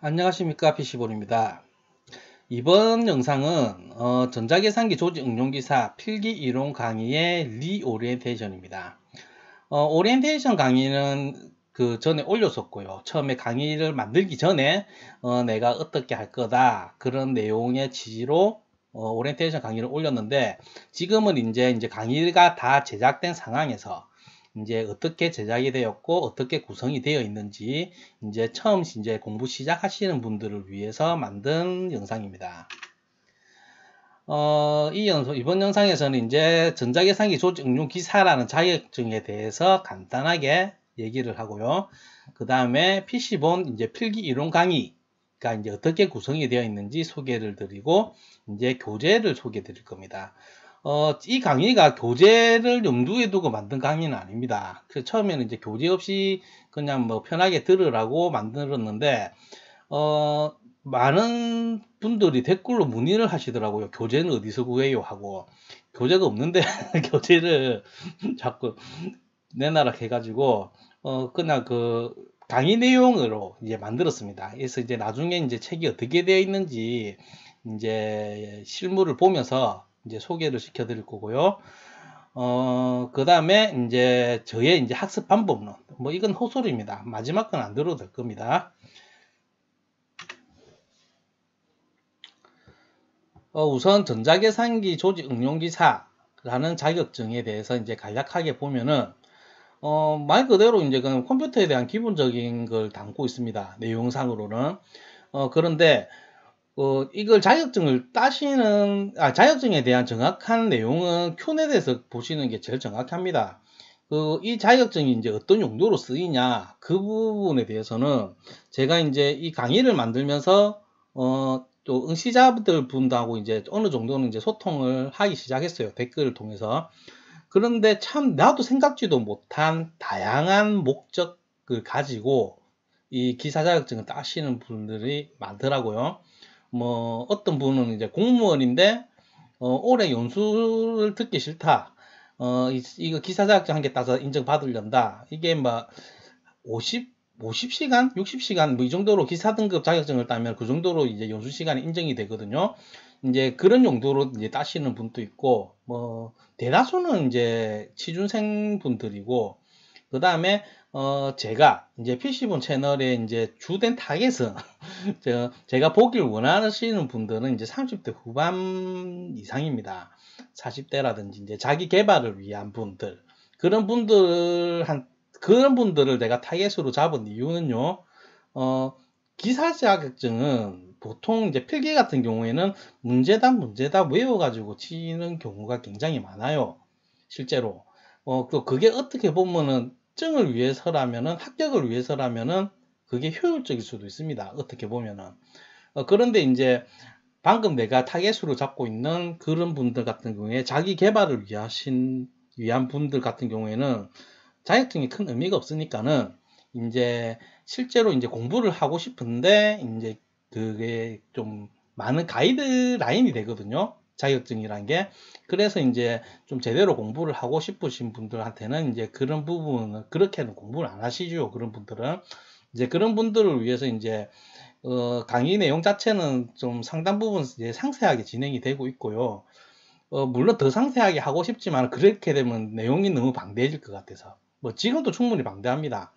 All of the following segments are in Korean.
안녕하십니까, PC볼입니다. 이번 영상은 전자계산기 조직 응용기사 필기 이론 강의의 리오리엔테이션입니다. 오리엔테이션 강의는 그 전에 올렸었고요. 처음에 강의를 만들기 전에 내가 어떻게 할 거다 그런 내용의 취지로 오리엔테이션 강의를 올렸는데, 지금은 이제 강의가 다 제작된 상황에서 이제 어떻게 제작이 되었고 어떻게 구성이 되어 있는지 이제 처음 이제 공부 시작하시는 분들을 위해서 만든 영상입니다. 이번 영상에서는 이제 전자계산기 조직 응용 기사라는 자격증에 대해서 간단하게 얘기를 하고요. 그 다음에 PC본 이제 필기 이론 강의가 이제 어떻게 구성이 되어 있는지 소개를 드리고 이제 교재를 소개해 드릴 겁니다. 이 강의가 교재를 염두에 두고 만든 강의는 아닙니다. 그래서 처음에는 이제 교재 없이 그냥 뭐 편하게 들으라고 만들었는데, 많은 분들이 댓글로 문의를 하시더라고요. 교재는 어디서 구해요? 하고. 교재가 없는데, 교재를 자꾸 내놔라 해가지고, 그냥 그 강의 내용으로 이제 만들었습니다. 그래서 이제 나중에 이제 책이 어떻게 되어 있는지 이제 실물을 보면서 이제 소개를 시켜 드릴 거고요. 그 다음에 이제 저의 이제 학습 방법론. 뭐 이건 호소리입니다. 마지막 건 안 들어도 될 겁니다. 우선 전자계산기 조직 응용기사라는 자격증에 대해서 이제 간략하게 보면은, 말 그대로 이제 그 컴퓨터에 대한 기본적인 걸 담고 있습니다. 내용상으로는. 그런데, 이걸 자격증을 자격증에 대한 정확한 내용은 큐넷에서 보시는 게 제일 정확합니다. 이 자격증이 이제 어떤 용도로 쓰이냐, 그 부분에 대해서는 제가 이제 이 강의를 만들면서, 또 응시자들 분들하고 이제 어느 정도는 이제 소통을 하기 시작했어요. 댓글을 통해서. 그런데 참 나도 생각지도 못한 다양한 목적을 가지고 이 기사 자격증을 따시는 분들이 많더라고요. 뭐 어떤 분은 이제 공무원인데 올해 연수를 듣기 싫다. 이거 기사 자격증 한 개 따서 인정받으련다. 이게 뭐 50시간, 60시간 뭐 이 정도로 기사 등급 자격증을 따면 그 정도로 이제 연수 시간이 인정이 되거든요. 이제 그런 용도로 이제 따시는 분도 있고, 뭐 대다수는 이제 취준생 분들이고, 그 다음에 제가 이제 PC본 채널의 이제 주된 타겟은 제가 보길 원하시는 분들은 이제 30대 후반 이상입니다. 40대라든지 이제 자기 개발을 위한 분들, 그런 그런 분들을 내가 타겟으로 잡은 이유는요. 기사 자격증은 보통 이제 필기 같은 경우에는 문제답 외워가지고 치는 경우가 굉장히 많아요. 실제로. 또 그게 어떻게 보면은 증을 위해서라면은, 합격을 위해서라면은 그게 효율적일 수도 있습니다. 어떻게 보면은. 그런데 이제 방금 내가 타겟으로 잡고 있는 그런 분들 같은 경우에 자기 개발을 위한 분들 같은 경우에는 자격증이 큰 의미가 없으니까는 이제 실제로 이제 공부를 하고 싶은데 이제 그게 좀 많은 가이드라인이 되거든요. 자격증이란 게. 그래서 이제 좀 제대로 공부를 하고 싶으신 분들한테는 이제 그런 부분은 그렇게는 공부를 안 하시죠. 그런 분들은. 이제 그런 분들을 위해서 이제 강의 내용 자체는 좀 상당 부분 이제 상세하게 진행이 되고 있고요. 물론 더 상세하게 하고 싶지만 그렇게 되면 내용이 너무 방대해질 것 같아서 뭐 지금도 충분히 방대합니다.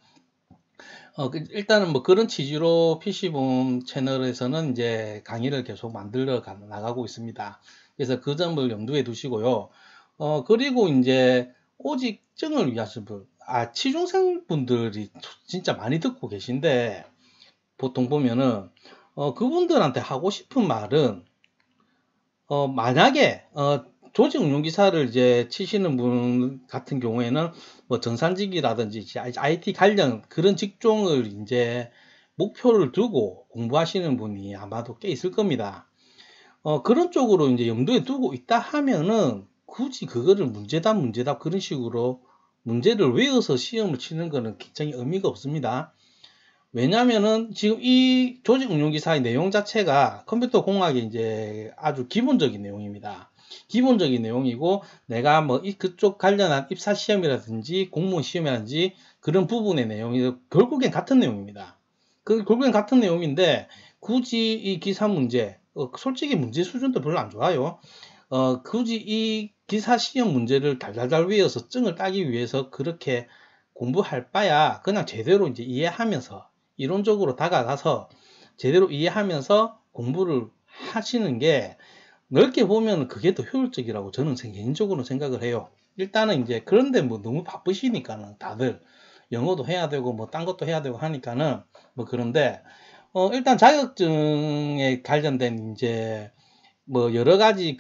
일단은 뭐 그런 취지로 PC본 채널에서는 이제 강의를 계속 만들어 나가고 있습니다. 그래서 그 점을 염두에 두시고요. 그리고 이제 오직 증을 위하신 분, 취중생 분들이 진짜 많이 듣고 계신데, 보통 보면은, 그분들한테 하고 싶은 말은, 만약에, 조직 운용 기사를 이제 치시는 분 같은 경우에는 뭐 전산직이라든지 IT 관련 그런 직종을 이제 목표를 두고 공부하시는 분이 아마도 꽤 있을 겁니다. 그런 쪽으로 이제 염두에 두고 있다 하면은 굳이 그거를 문제답 그런 식으로 문제를 외워서 시험을 치는 거는 굉장히 의미가 없습니다. 왜냐면은 지금 이 조직 운용 기사의 내용 자체가 컴퓨터 공학의 이제 아주 기본적인 내용입니다. 기본적인 내용이고, 내가 뭐 그쪽 관련한 입사 시험이라든지 공무원 시험이라든지 그런 부분의 내용이 결국엔 같은 내용입니다. 결국엔 같은 내용인데 굳이 이 기사 문제, 솔직히 문제 수준도 별로 안 좋아요. 굳이 이 기사 시험 문제를 달달달 외워서 증을 따기 위해서 그렇게 공부할 바야 그냥 제대로 이제 이해하면서 이론적으로 다가가서 제대로 이해하면서 공부를 하시는 게 넓게 보면 그게 더 효율적이라고 저는 개인적으로 생각을 해요. 일단은 이제 그런데 뭐 너무 바쁘시니까는 다들 영어도 해야 되고 뭐 딴 것도 해야 되고 하니까는 뭐 그런데 일단 자격증에 관련된 이제 뭐 여러 가지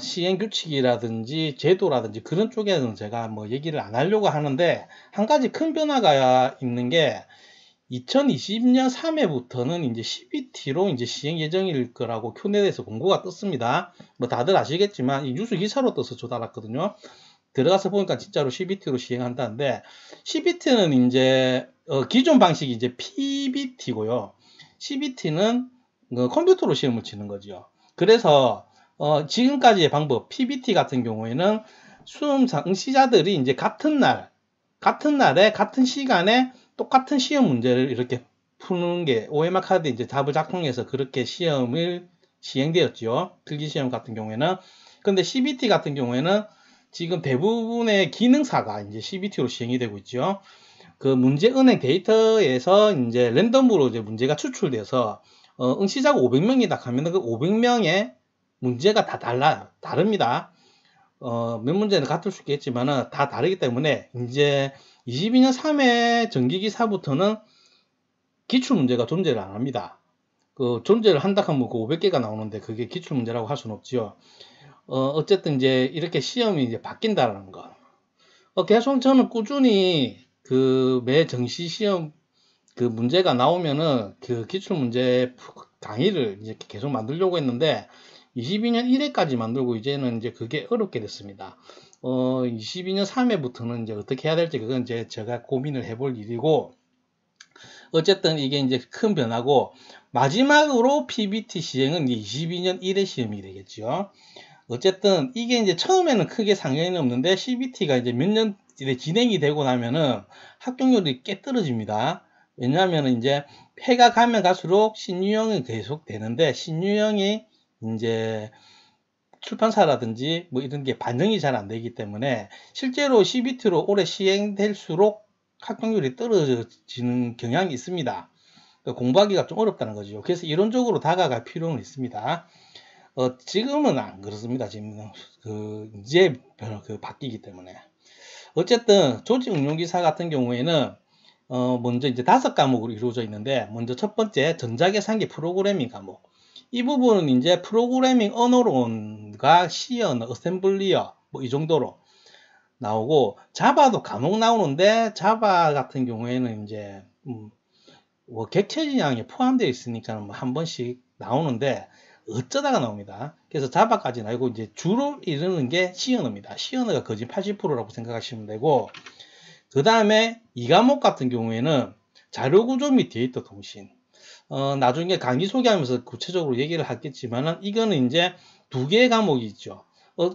시행 규칙이라든지 제도라든지 그런 쪽에는 제가 뭐 얘기를 안 하려고 하는데 한 가지 큰 변화가 있는 게 2020년 3회부터는 이제 CBT로 이제 시행 예정일 거라고 큐넷에서 공고가 떴습니다. 뭐 다들 아시겠지만 이 뉴스 기사로 떠서 저도 알았거든요. 들어가서 보니까 진짜로 CBT로 시행한다는데 CBT는 이제 기존 방식이 이제 PBT고요. CBT는 컴퓨터로 시험을 치는 거죠. 그래서 지금까지의 방법 PBT 같은 경우에는 수험 응시자들이 이제 같은 날에 같은 시간에 똑같은 시험 문제를 이렇게 푸는 게 OMR 카드 이제 답을 작성해서 그렇게 시험을 시행되었죠. 필기시험 같은 경우에는. 근데 CBT 같은 경우에는 지금 대부분의 기능사가 이제 CBT로 시행이 되고 있죠. 그 문제 은행 데이터에서 이제 랜덤으로 이제 문제가 추출돼서 응시자가 500명이다 하면 그 500명의 문제가 다 다릅니다. 몇 문제는 같을 수 있겠지만은 다 다르기 때문에 이제 22년 3회 정기기사부터는 기출문제가 존재를 안 합니다. 존재를 한다 하면 500개가 나오는데 그게 기출문제라고 할 수는 없지요. 어쨌든 이제 이렇게 시험이 이제 바뀐다라는 거. 계속 저는 꾸준히 매 정시 시험 문제가 나오면은 기출문제 강의를 이제 계속 만들려고 했는데 22년 1회까지 만들고 이제는 이제 그게 어렵게 됐습니다. 22년 3회부터는 이제 어떻게 해야 될지 그건 이제 제가 고민을 해볼 일이고 어쨌든 이게 이제 큰 변화고 마지막으로 PBT 시행은 22년 1회 시험이 되겠죠. 어쨌든 이게 이제 처음에는 크게 상관이 없는데 CBT가 이제 몇 년 진행이 되고 나면은 합격률이 꽤 떨어집니다. 왜냐하면 이제 해가 가면 갈수록 신유형이 계속 되는데 신유형이 이제 출판사라든지 뭐 이런 게 반영이 잘 안 되기 때문에 실제로 CBT로 오래 시행될수록 합격률이 떨어지는 경향이 있습니다. 공부하기가 좀 어렵다는 거죠. 그래서 이론적으로 다가갈 필요는 있습니다. 지금은 안 그렇습니다. 지금은 이제 바뀌기 때문에 어쨌든 조직 응용 기사 같은 경우에는 먼저 이제 5과목으로 이루어져 있는데 먼저 첫 번째 전자계산기 프로그래밍 과목 이 부분은 이제 프로그래밍 언어론과 C언어, 어셈블리어 뭐 이 정도로 나오고 자바도 과목 나오는데 자바 같은 경우에는 이제 뭐 객체지향에 포함되어 있으니까 뭐 한 번씩 나오는데 어쩌다가 나옵니다. 그래서 자바까지는 알고 이제 주로 이르는 게 C언어입니다. C언어가 거진 80%라고 생각하시면 되고 그 다음에 이 과목 같은 경우에는 자료구조 및 데이터 통신 나중에 강의 소개하면서 구체적으로 얘기를 하겠지만은 이거는 이제 2개의 과목이 있죠.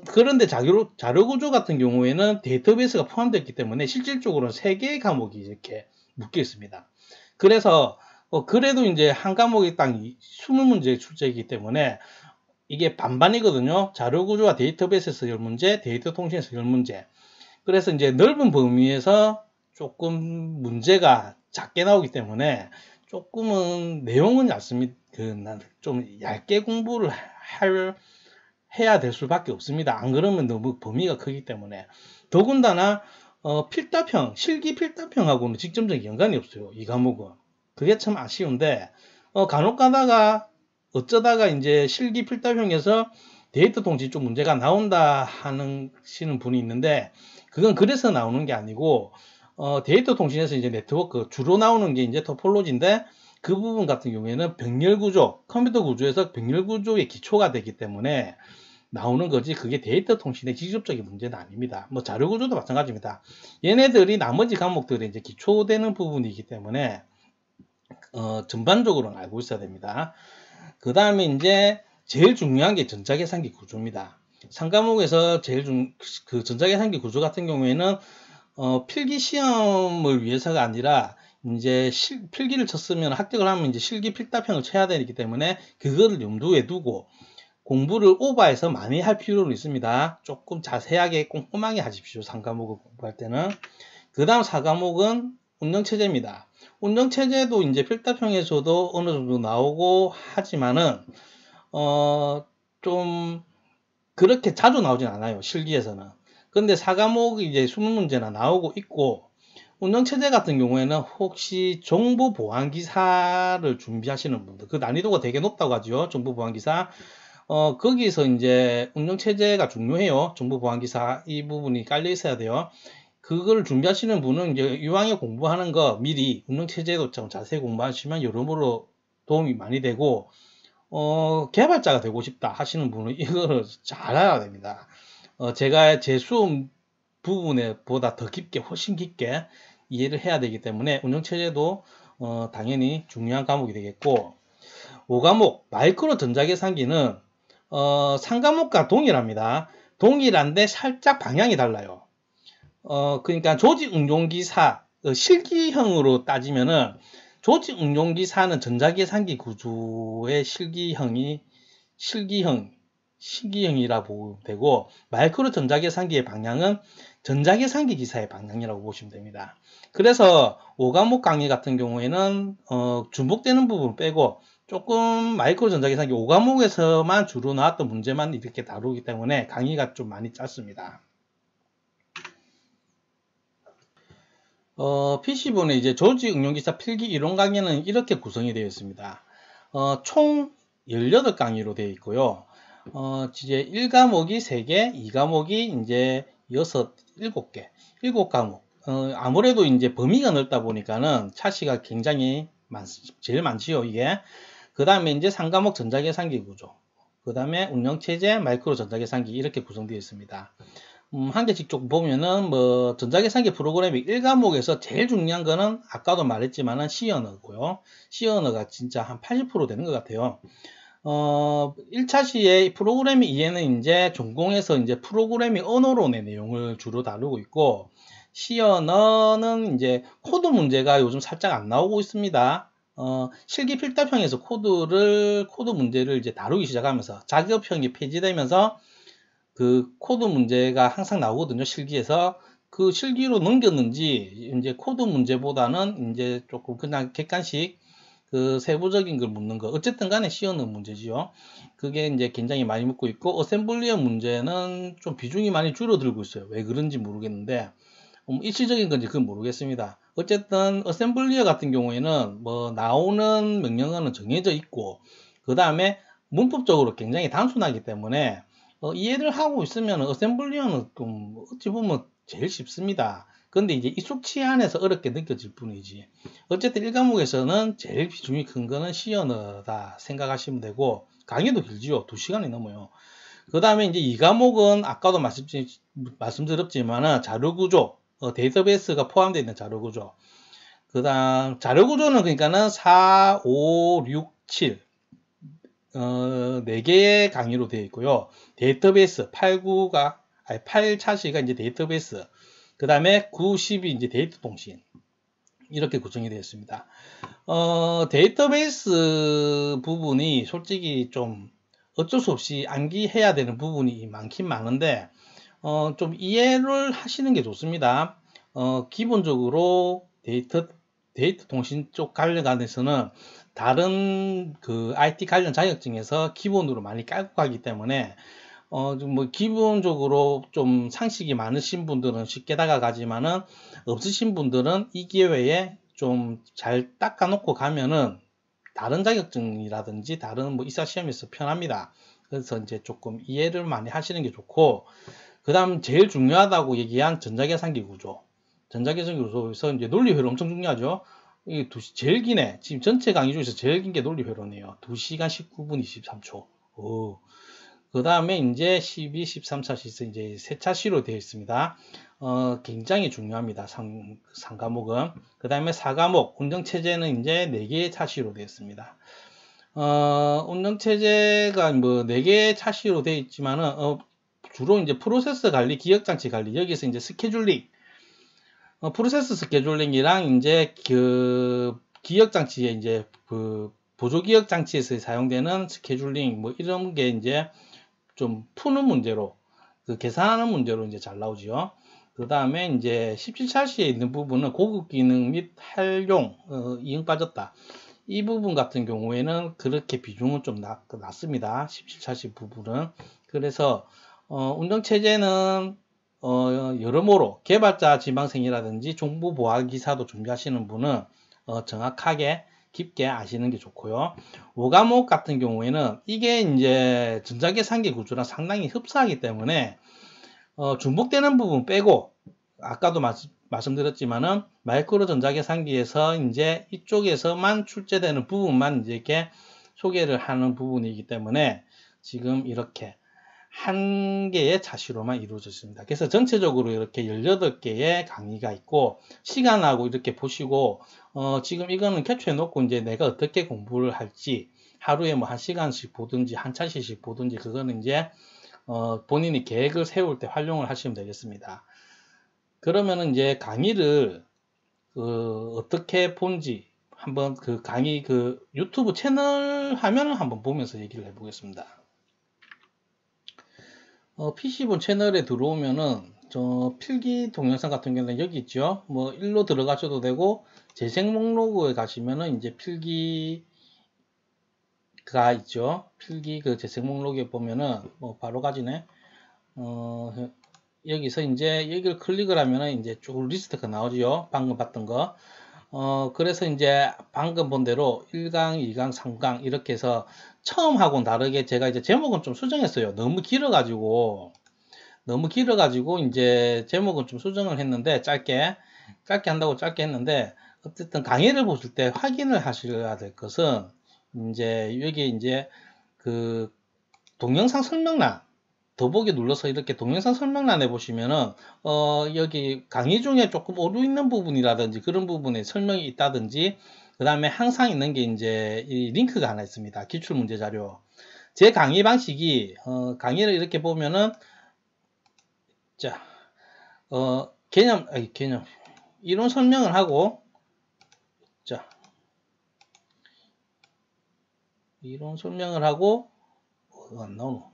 그런데 자료구조 같은 경우에는 데이터베이스가 포함되어 있기 때문에 실질적으로는 3개의 과목이 이렇게 묶여 있습니다. 그래서 그래도 이제 한 과목이 딱 20문제 출제이기 때문에 이게 반반이거든요. 자료구조와 데이터베이스에서 10문제, 데이터 통신에서 10문제. 그래서 이제 넓은 범위에서 조금 문제가 작게 나오기 때문에 조금은 내용은 얇습니다. 좀 얇게 공부를 해야 될 수밖에 없습니다. 안 그러면 너무 범위가 크기 때문에. 더군다나 실기 필답형하고는 직접적인 연관이 없어요. 이 과목은. 그게 참 아쉬운데 간혹 가다가 어쩌다가 이제 실기 필답형에서 데이터 통신 쪽 문제가 나온다 하시는 분이 있는데 그건 그래서 나오는 게 아니고 데이터 통신에서 이제 네트워크 주로 나오는 게 이제 토폴로지인데 그 부분 같은 경우에는 병렬 구조, 컴퓨터 구조에서 병렬 구조의 기초가 되기 때문에 나오는 거지 그게 데이터 통신의 직접적인 문제는 아닙니다. 뭐 자료 구조도 마찬가지입니다. 얘네들이 나머지 과목들이 이제 기초되는 부분이기 때문에 전반적으로는 알고 있어야 됩니다. 그 다음에 이제 제일 중요한 게 전자계산기 구조입니다. 3과목에서 전자계산기 구조 같은 경우에는 필기 시험을 위해서가 아니라 이제 필기를 쳤으면 합격을 하면 이제 실기 필답형을 쳐야 되기 때문에 그거를 염두에 두고 공부를 오버해서 많이 할 필요는 있습니다. 조금 자세하게 꼼꼼하게 하십시오. 3과목을 공부할 때는. 그 다음 4과목은 운영체제입니다. 운영체제도 이제 필답형에서도 어느 정도 나오고 하지만은, 좀, 그렇게 자주 나오진 않아요. 실기에서는. 근데 4과목이 이제 수능 문제나 나오고 있고, 운영체제 같은 경우에는 혹시 정보보안기사를 준비하시는 분들, 그 난이도가 되게 높다고 하죠. 정보보안기사. 거기서 이제 운영체제가 중요해요. 정보보안기사 이 부분이 깔려 있어야 돼요. 그걸 준비하시는 분은 이제 이왕에 공부하는 거 미리 운영체제도 좀 자세히 공부하시면 여러모로 도움이 많이 되고, 개발자가 되고 싶다 하시는 분은 이거를 잘 알아야 됩니다. 제가 제 수업 부분에 보다 더 깊게, 훨씬 깊게 이해를 해야 되기 때문에 운영체제도 당연히 중요한 과목이 되겠고, 5과목 마이크로 전자계산기는 3과목과 동일합니다. 동일한데 살짝 방향이 달라요. 그러니까 조직응용기사 실기형으로 따지면은 조직응용기사는 전자계산기 구조의 실기형이라 보면 되고, 마이크로 전자계산기의 방향은 전자계산기 기사의 방향이라고 보시면 됩니다. 그래서 5과목 강의 같은 경우에는 중복되는 부분 빼고 조금 마이크로 전자계산기 5과목에서만 주로 나왔던 문제만 이렇게 다루기 때문에 강의가 좀 많이 짧습니다. PC본의 이제 조직응용기사 필기 이론 강의는 이렇게 구성이 되어 있습니다. 총 18강의로 되어 있고요. 이제 1과목이 3개, 2과목이 이제 7개, 7과목. 아무래도 이제 범위가 넓다 보니까는 차시가 굉장히 제일 많지요, 이게. 그 다음에 이제 3과목 전자계산기 구조, 그 다음에 운영체제, 마이크로 전자계산기 이렇게 구성되어 있습니다. 한 개씩 쭉 보면은 뭐 전자계산기 프로그래밍 1과목에서 제일 중요한 거는 아까도 말했지만은 C언어고요. C언어가 진짜 한 80% 되는 것 같아요. 1차 시에 프로그래밍 이해는 이제 전공에서 이제 프로그래밍 언어론의 내용을 주로 다루고 있고, C언어는 이제 코드 문제가 요즘 살짝 안 나오고 있습니다. 실기 필답형에서 코드 문제를 이제 다루기 시작하면서 자격형이 폐지되면서 그 코드 문제가 항상 나오거든요. 실기에서. 그 실기로 넘겼는지 이제 코드 문제보다는 이제 조금 그냥 객관식 그 세부적인 걸 묻는 거. 어쨌든 간에 C언어 문제지요. 그게 이제 굉장히 많이 묻고 있고, 어셈블리어 문제는 좀 비중이 많이 줄어들고 있어요. 왜 그런지 모르겠는데, 일시적인 건지 그건 모르겠습니다. 어쨌든 어셈블리어 같은 경우에는 뭐 나오는 명령어는 정해져 있고, 그 다음에 문법적으로 굉장히 단순하기 때문에 이해를 하고 있으면 어셈블리어는 좀 어찌 보면 제일 쉽습니다. 근데 이제 익숙치 않아서 어렵게 느껴질 뿐이지. 어쨌든 1과목에서는 제일 비중이 큰 거는 C언어다 생각하시면 되고, 강의도 길지요. 2시간이 넘어요. 그 다음에 이제 2과목은 아까도 말씀드렸지만 자료구조, 데이터베이스가 포함되어 있는 자료구조. 그 다음 자료구조는 그러니까는 4, 5, 6, 7 4개의 강의로 되어 있고요. 데이터베이스 8차시가 이제 데이터베이스, 그 다음에 9, 10이 이제 데이터 통신, 이렇게 구성이 되어 있습니다. 데이터베이스 부분이 솔직히 좀 어쩔 수 없이 암기해야 되는 부분이 많긴 많은데, 좀 이해를 하시는 게 좋습니다. 기본적으로 데이터 통신 쪽 관련해서는 다른 그 IT 관련 자격증에서 기본으로 많이 깔고 가기 때문에 좀 뭐 기본적으로 좀 상식이 많으신 분들은 쉽게 다가가지만은 없으신 분들은 이 기회에 좀 잘 닦아놓고 가면은 다른 자격증이라든지 다른 뭐 이사 시험에서 편합니다. 그래서 이제 조금 이해를 많이 하시는 게 좋고, 그 다음 제일 중요하다고 얘기한 전자계산기 구조. 전자계산기 구조에서 이제 논리회로 엄청 중요하죠. 이게 제일 기네. 지금 전체 강의 중에서 제일 긴 게 논리회로네요. 2시간 19분 23초. 그 다음에 이제 12, 13차시 이제 세 차시로 되어 있습니다. 굉장히 중요합니다. 3과목은. 그 다음에 4과목, 운영체제는 이제 4개의 차시로 되어 있습니다. 운영체제가 뭐 4개의 차시로 되어 있지만은, 주로 이제 프로세스 관리, 기억장치 관리, 여기서 이제 스케줄링, 프로세스 스케줄링이랑 이제 그 기억 장치에 이제 그 보조 기억 장치에서 사용되는 스케줄링 뭐 이런 게 이제 좀 푸는 문제로 그 계산하는 문제로 이제 잘 나오죠. 그 다음에 이제 17찰시에 있는 부분은 고급 기능 및 활용 이응 빠졌다. 이 부분 같은 경우에는 그렇게 비중은 좀 낮습니다. 17찰시 부분은. 그래서 운전체제는 여러모로 개발자 지망생이라든지 정보 보안 기사도 준비하시는 분은 정확하게 깊게 아시는 게 좋고요. 5과목 같은 경우에는 이게 이제 전자계산기 구조랑 상당히 흡사하기 때문에 중복되는 부분 빼고 아까도 말씀드렸지만은 마이크로 전자계산기에서 이제 이쪽에서만 출제되는 부분만 이제 이렇게 소개를 하는 부분이기 때문에 지금 이렇게 한 개의 차시로만 이루어져 있습니다. 그래서 전체적으로 이렇게 18개의 강의가 있고 시간하고 이렇게 보시고 지금 이거는 캡처해 놓고 이제 내가 어떻게 공부를 할지 하루에 뭐 1시간씩 보든지 한 차시씩 보든지 그거는 이제 본인이 계획을 세울 때 활용을 하시면 되겠습니다. 그러면은 이제 강의를 어떻게 본지 한번 그 강의 그 유튜브 채널 화면을 한번 보면서 얘기를 해보겠습니다. PC본 채널에 들어오면은 저 필기 동영상 같은 경우는 여기 있죠. 뭐 일로 들어가셔도 되고 재생 목록에 가시면은 이제 필기가 있죠. 필기 그 재생 목록에 보면은 뭐 바로 가지네. 여기서 이제 여기를 클릭을 하면은 이제 쭉 리스트가 나오죠. 방금 봤던 거. 그래서 이제 방금 본 대로 1강, 2강, 3강 이렇게 해서 처음하고는 다르게 제가 이제 제목은 좀 수정했어요. 너무 길어가지고 이제 제목은 좀 수정을 했는데 짧게 한다고 짧게 했는데 어쨌든 강의를 보실 때 확인을 하셔야 될 것은 이제 여기 이제 그 동영상 설명란 더보기 눌러서 이렇게 동영상 설명란에 보시면은 여기 강의 중에 조금 오류 있는 부분이라든지 그런 부분에 설명이 있다든지 그 다음에 항상 있는 게 이제 이 링크가 하나 있습니다. 기출문제 자료. 제 강의 방식이 강의를 이렇게 보면은 자 개념 이론 설명을 하고 자 이론 설명을 하고 안 나오노.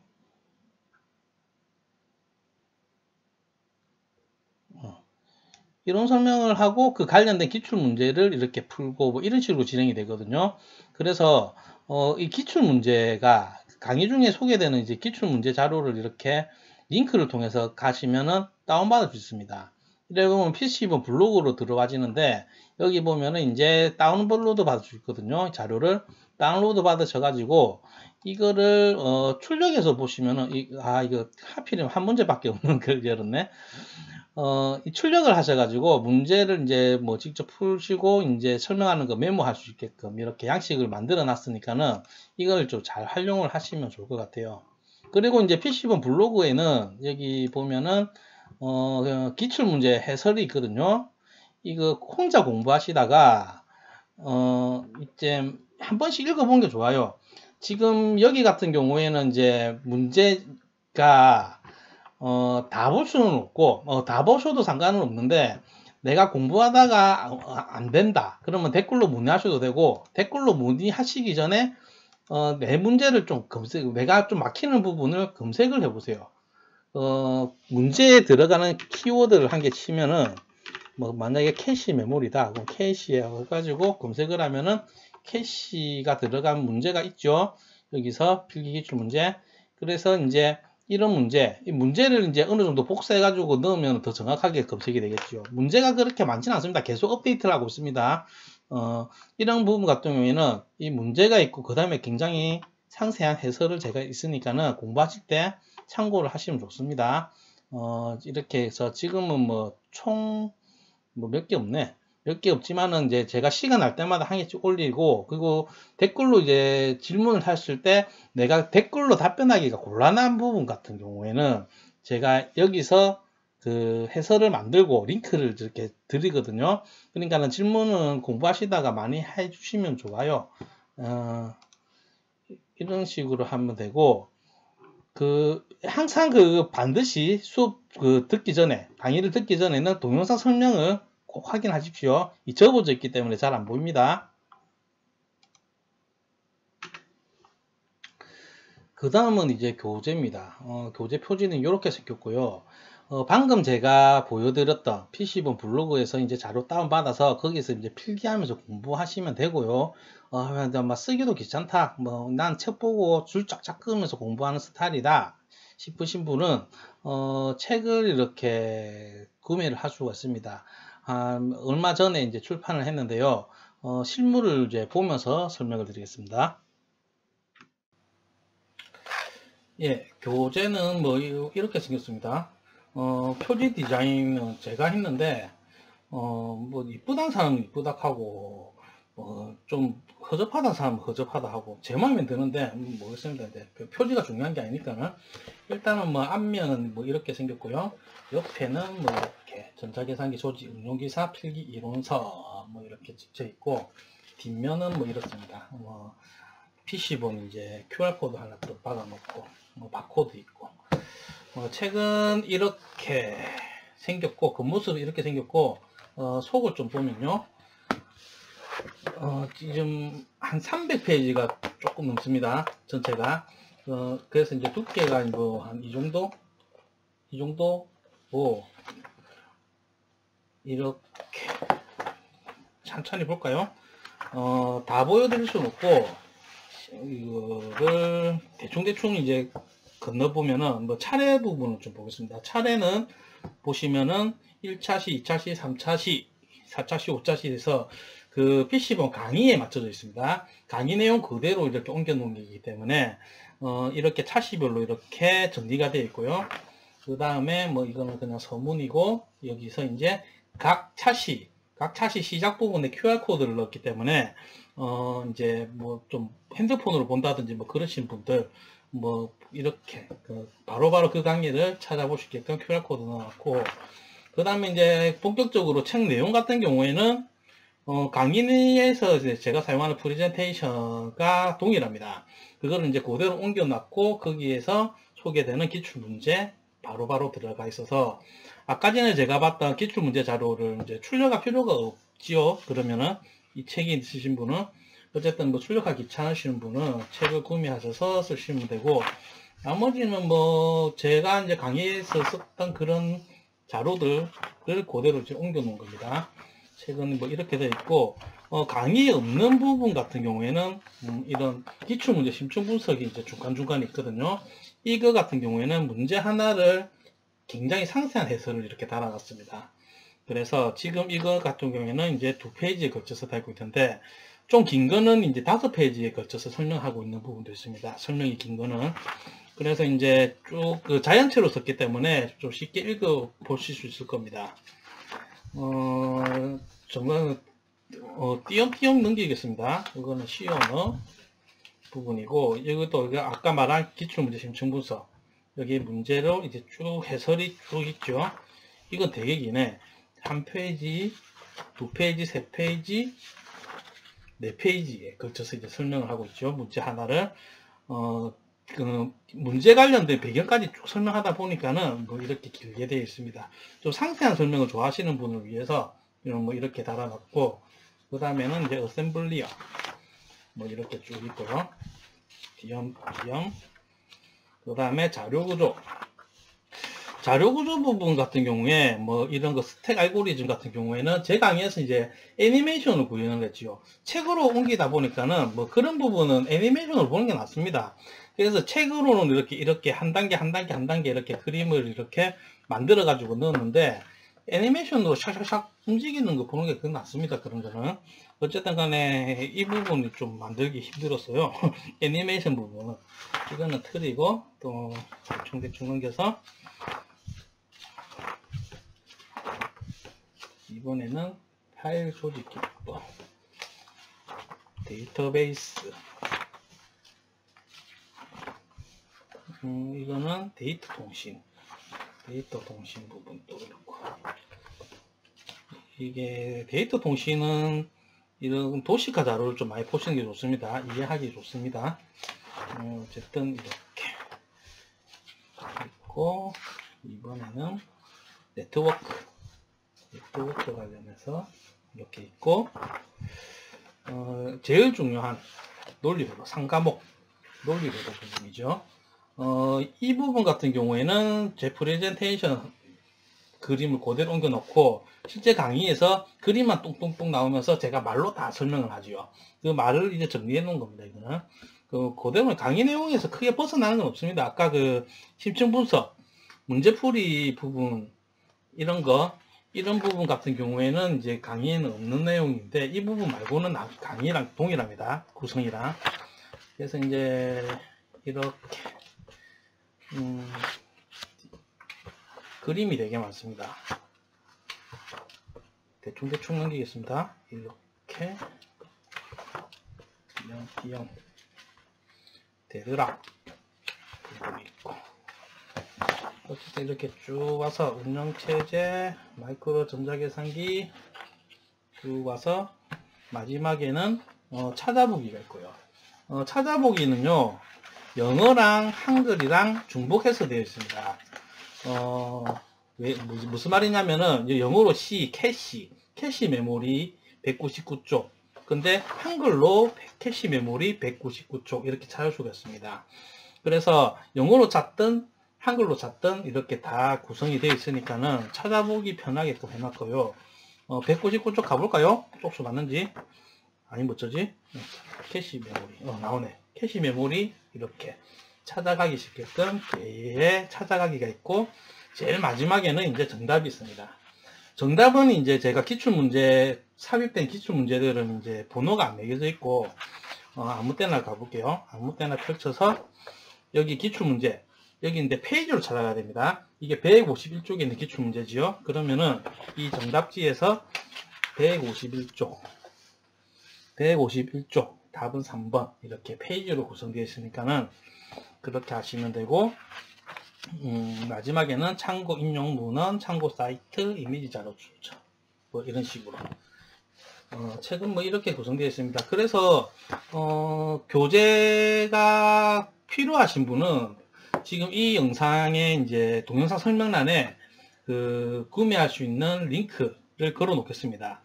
이론 설명을 하고 그 관련된 기출 문제를 이렇게 풀고 뭐 이런 식으로 진행이 되거든요. 그래서 이 기출 문제가 강의 중에 소개되는 이제 기출 문제 자료를 이렇게 링크를 통해서 가시면은 다운받을 수 있습니다. 이래 보면 PC본 블로그로 들어가지는데 여기 보면은 이제 다운로드 받을 수 있거든요. 자료를 다운로드 받으셔가지고 이거를 출력해서 보시면은 이거 하필이면 한 문제밖에 없는 걸 열었네. 이 출력을 하셔가지고 문제를 이제 뭐 직접 푸시고 이제 설명하는 거 메모할 수 있게끔 이렇게 양식을 만들어 놨으니까는 이걸 좀 잘 활용을 하시면 좋을 것 같아요. 그리고 이제 PC본 블로그에는 여기 보면은 기출 문제 해설이 있거든요. 이거 혼자 공부하시다가 이제 한 번씩 읽어보는 게 좋아요. 지금 여기 같은 경우에는 이제 문제가 다 볼 수는 없고 다 보셔도 상관은 없는데 내가 공부하다가 안 된다 그러면 댓글로 문의하셔도 되고 댓글로 문의하시기 전에 내 문제를 좀 내가 좀 막히는 부분을 검색을 해보세요. 문제에 들어가는 키워드를 한 개 치면은 뭐 만약에 캐시 메모리다 그럼 캐시에 해가지고 검색을 하면은 캐시가 들어간 문제가 있죠. 여기서 필기기출 문제. 그래서 이제 이런 문제, 이 문제를 이제 어느 정도 복사해가지고 넣으면 더 정확하게 검색이 되겠죠. 문제가 그렇게 많지는 않습니다. 계속 업데이트를 하고 있습니다. 이런 부분 같은 경우에는 이 문제가 있고, 그 다음에 굉장히 상세한 해설을 제가 있으니까는 공부하실 때 참고를 하시면 좋습니다. 이렇게 해서 지금은 뭐 총 뭐 몇 개 없네. 몇 개 없지만은 이제 제가 시간 날 때마다 한 개씩 올리고 그리고 댓글로 이제 질문을 하실 때 내가 댓글로 답변하기가 곤란한 부분 같은 경우에는 제가 여기서 그 해설을 만들고 링크를 이렇게 드리거든요. 그러니까는 질문은 공부하시다가 많이 해주시면 좋아요. 이런 식으로 하면 되고 항상 반드시 수업 듣기 전에 강의를 듣기 전에는 동영상 설명을 꼭 확인하십시오. 이 접어져 있기 때문에 잘 안 보입니다. 그 다음은 이제 교재입니다. 교재 표지는 이렇게 생겼고요. 방금 제가 보여드렸던 PC본 블로그에서 이제 자료 다운받아서 거기서 이제 필기하면서 공부하시면 되고요. 막 쓰기도 귀찮다. 뭐, 난 책 보고 줄 쫙쫙 끄면서 공부하는 스타일이다 싶으신 분은, 책을 이렇게 구매를 할 수가 있습니다. 얼마 전에 이제 출판을 했는데요. 실물을 이제 보면서 설명을 드리겠습니다. 예, 교재는 뭐 이렇게 생겼습니다. 표지 디자인은 제가 했는데 뭐 이쁘다는 사람은 이쁘다 하고 좀 허접하다는 사람은 허접하다 하고 제 마음에 드는데 모르겠습니다. 이제 표지가 중요한 게 아니니까는 일단은 뭐 앞면은 뭐 이렇게 생겼고요. 옆에는 뭐 이렇게 전자계산기 소지 응용기사 필기 이론서 뭐 이렇게 찍혀 있고 뒷면은 뭐 이렇습니다. 뭐 PC본 이제 QR코드 하나 또 박아놓고 뭐 바코드 있고 책은 이렇게 생겼고 겉모습이 이렇게 생겼고 속을 좀 보면요 지금 한 300페이지가 조금 넘습니다. 전체가 그래서 이제 두께가 뭐 한 이 정도 뭐 이렇게 천천히 볼까요? 다 보여드릴 수는 없고 이거를 대충 이제 건너보면은 뭐 차례 부분을 좀 보겠습니다. 차례는 보시면은 1차시, 2차시, 3차시, 4차시, 5차시에서 그 PC본 강의에 맞춰져 있습니다. 강의 내용 그대로 이렇게 옮겨 놓은 게이기 때문에 이렇게 차시별로 이렇게 정리가 되어 있고요. 그 다음에 뭐 이거는 그냥 서문이고 여기서 이제 각 차시 시작 부분에 QR코드를 넣었기 때문에 이제 뭐 좀 핸드폰으로 본다든지 뭐 그러신 분들 뭐 이렇게 바로바로 그 강의를 찾아볼 수 있게끔 QR코드 넣어놨고 그 다음에 이제 본격적으로 책 내용 같은 경우에는 강의에서 이제 제가 사용하는 프레젠테이션과 동일합니다. 그거를 이제 그대로 옮겨놨고 거기에서 소개되는 기출문제 바로바로 들어가 있어서 아까 전에 제가 봤던 기출문제 자료를 이제 출력할 필요가 없지요. 그러면은 이 책이 있으신 분은 어쨌든 뭐 출력하기 귀찮으시는 분은 책을 구매하셔서 쓰시면 되고 나머지는 뭐 제가 이제 강의에서 썼던 그런 자료들을 그대로 이제 옮겨 놓은 겁니다. 책은 뭐 이렇게 되어 있고 강의에 없는 부분 같은 경우에는 이런 기출문제 심층 분석이 이제 중간중간에 있거든요. 이거 같은 경우에는 문제 하나를 굉장히 상세한 해설을 이렇게 달아놨습니다. 그래서 지금 이거 같은 경우에는 이제 2페이지에 걸쳐서 달고 있는데 좀 긴 거는 이제 5페이지에 걸쳐서 설명하고 있는 부분도 있습니다. 설명이 긴 거는. 그래서 이제 쭉 그 자연체로 썼기 때문에 좀 쉽게 읽어 보실 수 있을 겁니다. 정말 띄엄띄엄 넘기겠습니다. 이거는 시언어 부분이고 이것도 아까 말한 기출문제 심층 분석 여기 문제로 이제 쭉 해설이 쭉 있죠. 이건 되게 기네. 1페이지, 2페이지, 3페이지, 4페이지에 걸쳐서 이제 설명을 하고 있죠. 문제 하나를 그 문제 관련된 배경까지 쭉 설명하다 보니까는 뭐 이렇게 길게 되어 있습니다. 좀 상세한 설명을 좋아하시는 분을 위해서 뭐 이렇게 달아놨고 그 다음에는 이제 어셈블리어 뭐 이렇게 쭉 있고요. 디엄 그 다음에 자료구조 부분 같은 경우에 뭐 이런 거 스택 알고리즘 같은 경우에는 제 강의에서 이제 애니메이션을 구현을 했지요. 책으로 옮기다 보니까는 뭐 그런 부분은 애니메이션을 보는 게 낫습니다. 그래서 책으로는 이렇게 한 단계 이렇게 그림을 이렇게 만들어 가지고 넣었는데 애니메이션으로 샥샥샥 움직이는 거 보는 게 그건 낫습니다. 그런 거는 어쨌든 간에 이 부분이 좀 만들기 힘들었어요. 애니메이션 부분은 이거는 틀이고 또 대충 넘겨서 이번에는 파일 조직 기법, 데이터베이스, 이거는 데이터 통신 부분도 그렇고 이게 데이터 통신은 이런 도시화 자료를 좀 많이 보시는 게 좋습니다. 이해하기 좋습니다. 어쨌든 이렇게 있고 이번에는 네트워크 그것과 관련해서 이렇게 있고, 제일 중요한 논리회로, 3과목 논리회로 부분이죠. 이 부분 같은 경우에는 제 프레젠테이션 그림을 그대로 옮겨 놓고 실제 강의에서 그림만 뚱뚱뚱 나오면서 제가 말로 다 설명을 하지요. 그 말을 이제 정리해 놓은 겁니다. 이거는 그대로 강의 내용에서 크게 벗어나는 건 없습니다. 아까 그 심층 분석, 문제풀이 부분 이런 부분 같은 경우에는 이제 강의에는 없는 내용인데 이 부분 말고는 강의랑 동일합니다. 구성이랑. 그래서 이제 이렇게 그림이 되게 많습니다. 대충 넘기겠습니다. 이렇게 띄엄 되더라 그리고 있고, 어쨌든 이렇게 쭉 와서 운영체제, 마이크로 전자계산기 쭉 와서 마지막에는 찾아보기가 있고요. 찾아보기는요, 영어랑 한글이랑 중복해서 되어 있습니다. 무슨 말이냐면은 영어로 캐시 메모리 199쪽, 근데 한글로 캐시 메모리 199쪽 이렇게 찾을 수가 있습니다. 그래서 영어로 찾든 한글로 찾든 이렇게 다 구성이 되어 있으니까는 찾아보기 편하게끔 해놨고요. 199쪽 가볼까요? 쪽수 맞는지. 아니 뭐쩌지? 캐시 메모리 나오네. 캐시 메모리 이렇게 찾아가기 쉽게끔 뒤에 찾아가기가 있고, 제일 마지막에는 이제 정답이 있습니다. 정답은 이제 제가 기출문제, 삽입된 기출문제들은 이제 번호가 안 매겨져 있고, 아무 때나 가볼게요. 아무 때나 펼쳐서, 여기 기출문제, 여기 이제 페이지로 찾아가야 됩니다. 이게 151쪽에 있는 기출문제지요. 그러면은 이 정답지에서 151쪽, 답은 3번, 이렇게 페이지로 구성되어 있으니까는 그렇게 하시면 되고, 마지막에는 참고 인용 문헌, 참고 사이트, 이미지 자료 출처, 뭐 이런 식으로 책은 뭐 이렇게 구성되어 있습니다. 그래서 교재가 필요하신 분은 지금 이 영상에 이제 동영상 설명란에 구매할 수 있는 링크를 걸어 놓겠습니다.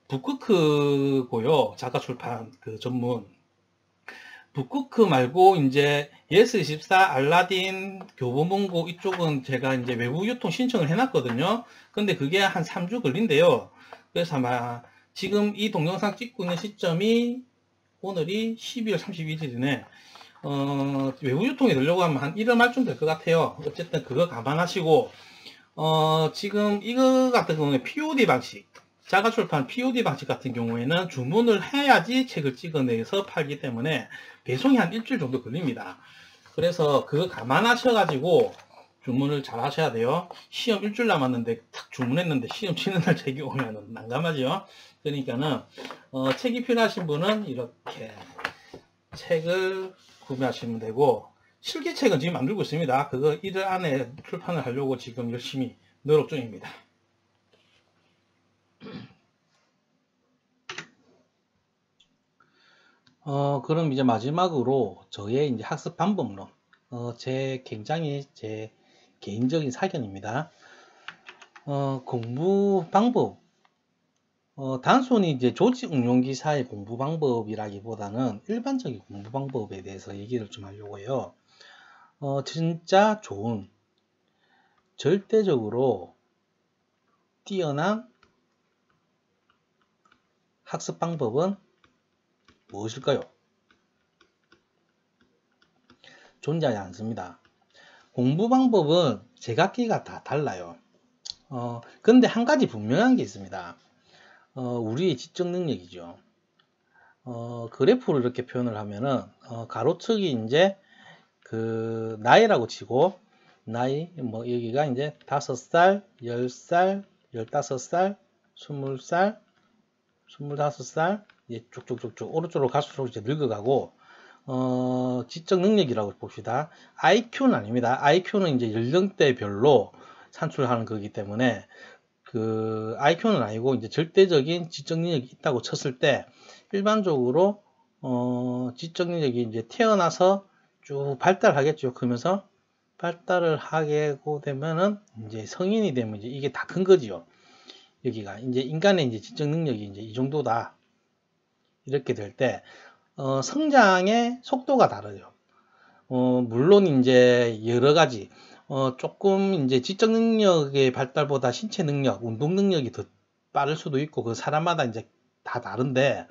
북크크고요, 작가출판 전문. 북크크 말고 이제 예스24, 알라딘, 교보문고 이쪽은 제가 이제 외부 유통 신청을 해놨거든요. 근데 그게 한 3주 걸린대요. 그래서 아마 지금 이 동영상 찍고 있는 시점이 오늘이 12월 31일이네. 외부 유통에 들려고 하면 한 1월 말쯤 될 것 같아요. 어쨌든 그거 감안하시고, 지금 이거 같은 경우에 POD 방식, 자가출판 POD 방식 같은 경우에는 주문을 해야지 책을 찍어내서 팔기 때문에 배송이 한 일주일 정도 걸립니다. 그래서 그거 감안하셔가지고 주문을 잘 하셔야 돼요. 시험 일주일 남았는데 탁 주문했는데 시험 치는 날 책이 오면 난감하죠. 그러니까는 책이 필요하신 분은 이렇게 책을 구매하시면 되고, 실기책은 지금 만들고 있습니다. 그거 1일 안에 출판을 하려고 지금 열심히 노력 중입니다. 그럼 이제 마지막으로 저의 이제 학습 방법론, 굉장히 제 개인적인 사견입니다. 공부 방법, 단순히 이제 조직 응용 기사의 공부 방법이라기보다는 일반적인 공부 방법에 대해서 얘기를 좀 하려고 해요. 진짜 좋은, 절대적으로 뛰어난 학습 방법은 무엇일까요? 존재하지 않습니다. 공부 방법은 제각기가 다 달라요. 근데 한 가지 분명한 게 있습니다. 우리의 지적 능력이죠. 그래프로 이렇게 표현을 하면은, 가로축이 이제 나이라고 치고, 나이, 뭐, 여기가 이제 5살, 10살, 15살, 20살, 25살, 쭉쭉쭉쭉 오른쪽으로 갈수록 이제 늙어가고, 지적 능력이라고 봅시다. IQ는 아닙니다. IQ는 이제 연령대별로 산출하는 거기 때문에, IQ는 아니고, 이제 절대적인 지적 능력이 있다고 쳤을 때, 일반적으로, 지적 능력이 이제 태어나서 쭉 발달하겠죠. 그러면서 발달을 하게 되면은, 이제 성인이 되면 이제 이게 다 큰 거지요. 여기가 이제 인간의 이제 지적 능력이 이제 이 정도다. 이렇게 될 때, 성장의 속도가 다르죠. 물론 이제 여러 가지, 조금 이제 지적 능력의 발달보다 신체 능력, 운동 능력이 더 빠를 수도 있고, 그 사람마다 이제 다 다른데,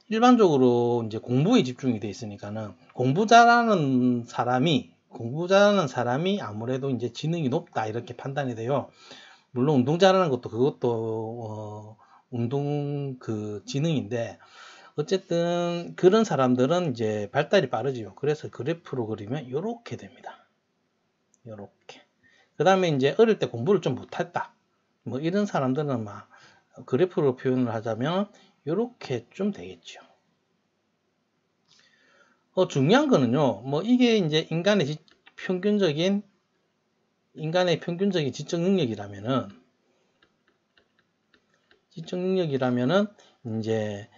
일반적으로 이제 공부에 집중이 돼 있으니까는, 공부 잘하는 사람이 아무래도 이제 지능이 높다, 이렇게 판단이 돼요. 물론 운동 잘하는 것도 그것도, 운동 그 지능인데, 어쨌든 그런 사람들은 이제 발달이 빠르지요. 그래서 그래프로 그리면 이렇게 됩니다. 이렇게. 그 다음에 이제 어릴 때 공부를 좀 못했다. 뭐 이런 사람들은 막 그래프로 표현을 하자면 이렇게 좀 되겠죠. 중요한 거는요. 뭐 이게 이제 인간의 평균적인 지적 능력이라면은 이제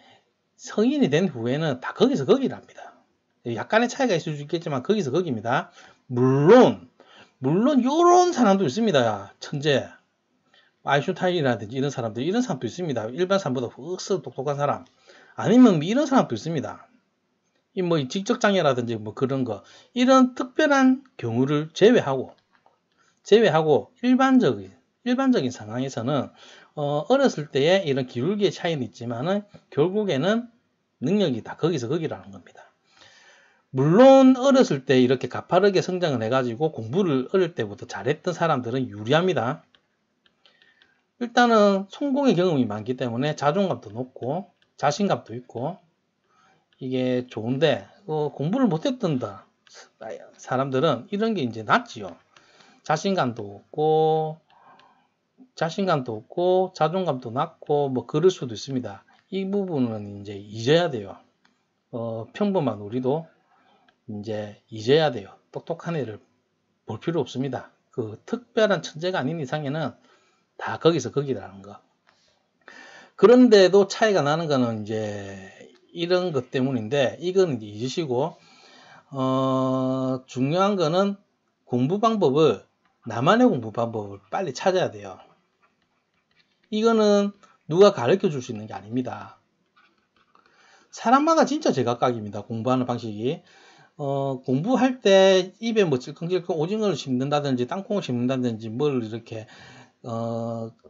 성인이 된 후에는 다 거기서 거기랍니다. 약간의 차이가 있을 수 있겠지만 거기서 거기입니다. 물론 요런 사람도 있습니다. 천재 아인슈타인이라든지 이런 사람도 있습니다. 일반 사람보다 훨씬 똑똑한 사람. 아니면 뭐 이런 사람도 있습니다. 이 뭐 지적장애라든지 뭐 그런 거 이런 특별한 경우를 제외하고 일반적인 상황에서는 어렸을 때의 이런 기울기의 차이는 있지만은 결국에는 능력이 다 거기서 거기라는 겁니다. 물론 어렸을 때 이렇게 가파르게 성장을 해가지고 공부를 어릴 때부터 잘했던 사람들은 유리합니다. 일단은 성공의 경험이 많기 때문에 자존감도 높고 자신감도 있고 이게 좋은데 공부를 못했던 사람들은 이런 게 이제 낫지요. 자신감도 없고 자존감도 낮고 뭐 그럴 수도 있습니다. 이 부분은 이제 잊어야 돼요. 평범한 우리도 이제 잊어야 돼요. 똑똑한 애를 볼 필요 없습니다. 그 특별한 천재가 아닌 이상에는 다 거기서 거기라는 거. 그런데도 차이가 나는 거는 이제 이런 것 때문인데 이건 이제 잊으시고 중요한 거는 나만의 공부 방법을 빨리 찾아야 돼요. 이거는 누가 가르쳐 줄 수 있는 게 아닙니다. 사람마다 진짜 제각각입니다. 공부하는 방식이. 공부할 때 입에 뭐 찔끔찔끔 오징어를 씹는다든지 땅콩을 씹는다든지 뭘 이렇게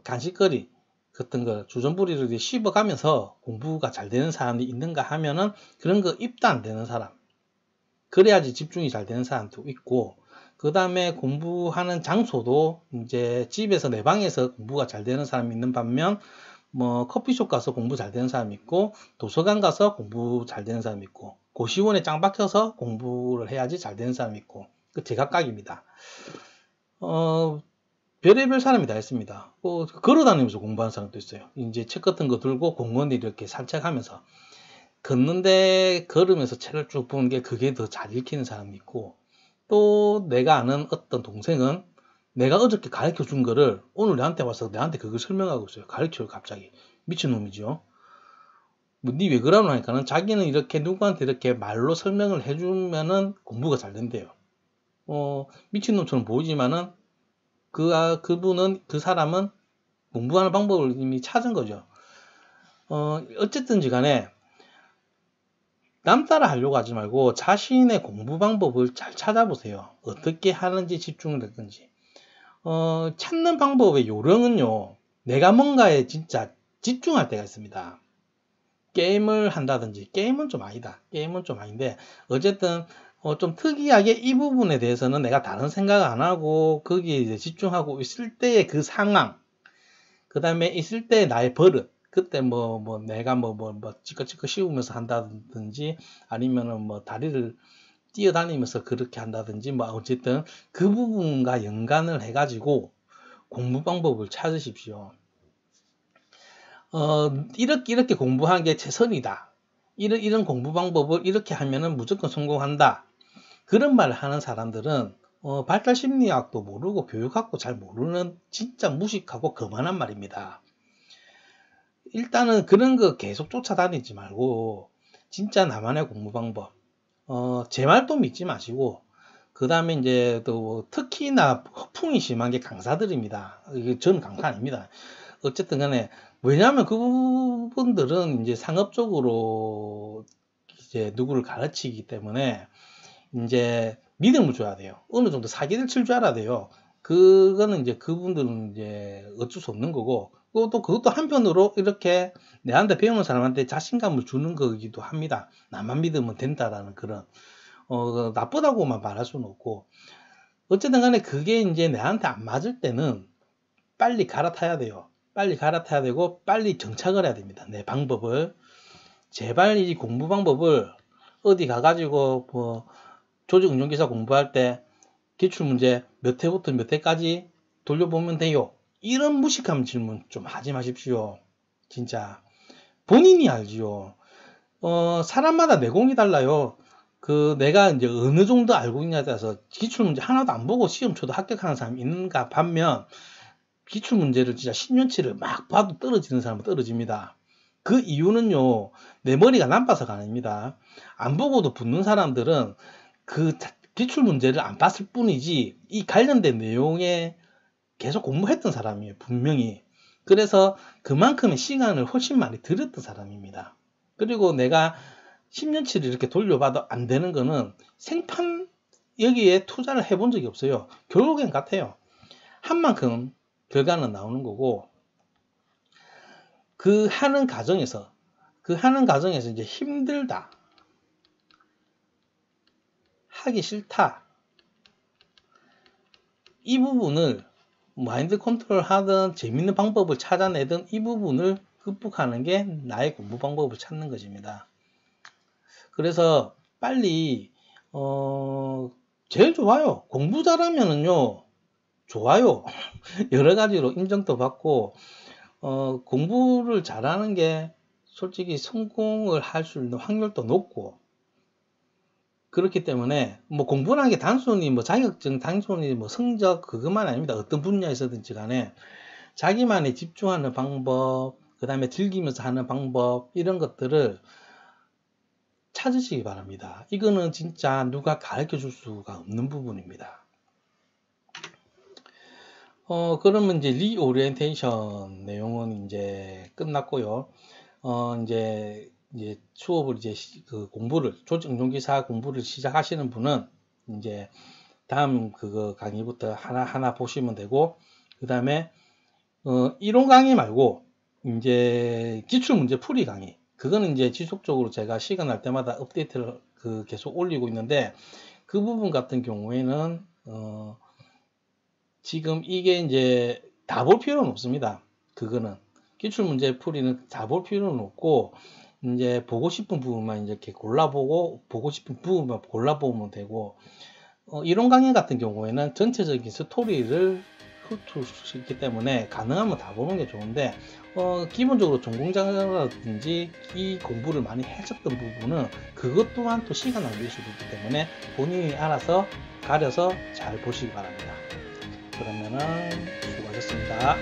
간식거리 같은 거 주전부리를 씹어가면서 공부가 잘 되는 사람이 있는가 하면은 그런 거 입도 안 되는 사람, 그래야지 집중이 잘 되는 사람도 있고, 그 다음에 공부하는 장소도 이제 집에서 내 방에서 공부가 잘 되는 사람이 있는 반면 뭐 커피숍 가서 공부 잘 되는 사람이 있고 도서관 가서 공부 잘 되는 사람이 있고 고시원에 짱 박혀서 공부를 해야지 잘 되는 사람이 있고 그 제각각입니다. 별의별 사람이 다 있습니다. 걸어다니면서 공부하는 사람도 있어요. 이제 책 같은 거 들고 공원에 이렇게 산책하면서 걷는데 걸으면서 책을 쭉 보는 게 그게 더 잘 읽히는 사람이 있고, 또 내가 아는 어떤 동생은 내가 어저께 가르쳐 준 거를 오늘 나한테 와서 나한테 그걸 설명하고 있어요. 가르쳐요. 갑자기 미친놈이죠. 뭐 니 왜 그러노 하니까는 자기는 이렇게 누구한테 이렇게 말로 설명을 해주면은 공부가 잘 된대요. 미친놈처럼 보이지만은 그 사람은 공부하는 방법을 이미 찾은 거죠. 어쨌든지 간에 남 따라 하려고 하지 말고 자신의 공부 방법을 잘 찾아보세요. 어떻게 하는지 집중을 했든지. 찾는 방법의 요령은요, 내가 뭔가에 진짜 집중할 때가 있습니다. 게임을 한다든지, 게임은 좀 아닌데, 어쨌든, 좀 특이하게 이 부분에 대해서는 내가 다른 생각 안 하고, 거기에 이제 집중하고 있을 때의 그 상황, 그 다음에 있을 때의 나의 버릇, 그때 내가 찌꺼찌꺼 씌우면서 한다든지, 아니면은 뭐 다리를 뛰어다니면서 그렇게 한다든지, 뭐 어쨌든 그 부분과 연관을 해가지고 공부 방법을 찾으십시오. 이렇게 공부하는 게 최선이다. 이런 공부 방법을 이렇게 하면은 무조건 성공한다. 그런 말을 하는 사람들은 발달 심리학도 모르고 교육학도 잘 모르는 진짜 무식하고 거만한 말입니다. 일단은 그런 거 계속 쫓아다니지 말고 진짜 나만의 공부 방법, 제 말도 믿지 마시고 그 다음에 이제 또 특히나 허풍이 심한 게 강사들입니다. 이게 저는 강사 아닙니다. 어쨌든 간에, 왜냐하면 그분들은 이제 상업적으로 이제 누구를 가르치기 때문에 이제 믿음을 줘야 돼요. 어느 정도 사기를 칠 줄 알아야 돼요. 그거는 이제 그분들은 이제 어쩔 수 없는 거고, 그것도 한편으로 이렇게 내한테 배우는 사람한테 자신감을 주는 거기도 합니다. 나만 믿으면 된다라는 그런, 나쁘다고만 말할 수는 없고, 어쨌든 간에 그게 이제 내한테 안 맞을 때는 빨리 갈아타야 돼요. 빨리 갈아타야 되고, 빨리 정착을 해야 됩니다. 내 방법을. 제발 이 공부 방법을 어디 가가지고, 조직운영기사 공부할 때 기출문제 몇 회부터 몇 회까지 돌려보면 돼요. 이런 무식한 질문 좀 하지 마십시오. 진짜. 본인이 알지요. 사람마다 내공이 달라요. 내가 이제 어느 정도 알고 있냐에 따라서 기출문제 하나도 안 보고 시험 쳐도 합격하는 사람이 있는가 반면, 기출문제를 진짜 10년치를 막 봐도 떨어지는 사람은 떨어집니다. 그 이유는요, 내 머리가 나빠서가 아닙니다. 안 보고도 붙는 사람들은 그 기출문제를 안 봤을 뿐이지 이 관련된 내용에 계속 공부했던 사람이에요, 분명히. 그래서 그만큼의 시간을 훨씬 많이 들였던 사람입니다. 그리고 내가 10년치를 이렇게 돌려봐도 안 되는 거는 생판 여기에 투자를 해본 적이 없어요. 결국엔 같아요. 한 만큼 결과는 나오는 거고, 그 하는 과정에서 이제 힘들다, 하기 싫다, 이 부분을 마인드 컨트롤 하든 재밌는 방법을 찾아내든 이 부분을 극복하는 게 나의 공부 방법을 찾는 것입니다. 그래서 빨리 제일 좋아요. 공부 잘하면은요 좋아요. 여러 가지로 인정도 받고, 공부를 잘하는 게 솔직히 성공을 할 수 있는 확률도 높고, 그렇기 때문에 공부라는 게 단순히 자격증, 단순히 성적 그것만 아닙니다. 어떤 분야에서든지 간에 자기만의 집중하는 방법, 그 다음에 즐기면서 하는 방법, 이런 것들을 찾으시기 바랍니다. 이거는 진짜 누가 가르쳐 줄 수가 없는 부분입니다. 그러면 이제 리오리엔테이션 내용은 이제 끝났고요. 이제 수업을 그 공부를, 조직운용기사 공부를 시작하시는 분은 이제 다음 그거 강의부터 하나하나 보시면 되고, 그 다음에 이론 강의 말고 이제 기출문제 풀이 강의, 그거는 이제 지속적으로 제가 시간 날 때마다 업데이트를 계속 올리고 있는데, 그 부분 같은 경우에는 지금 이게 이제 다 볼 필요는 없습니다. 그거는 기출문제 풀이는 다 볼 필요는 없고, 이제 보고 싶은 부분만 이렇게 골라보고, 보고 싶은 부분만 골라보면 되고, 이론 강의 같은 경우에는 전체적인 스토리를 훑을 수 있기 때문에 가능하면 다 보는 게 좋은데, 기본적으로 전공자라든지 이 공부를 많이 하셨던 부분은 그것 또한 또 시간 낭비일 수도 있기 때문에 본인이 알아서 가려서 잘 보시기 바랍니다. 그러면은 수고하셨습니다.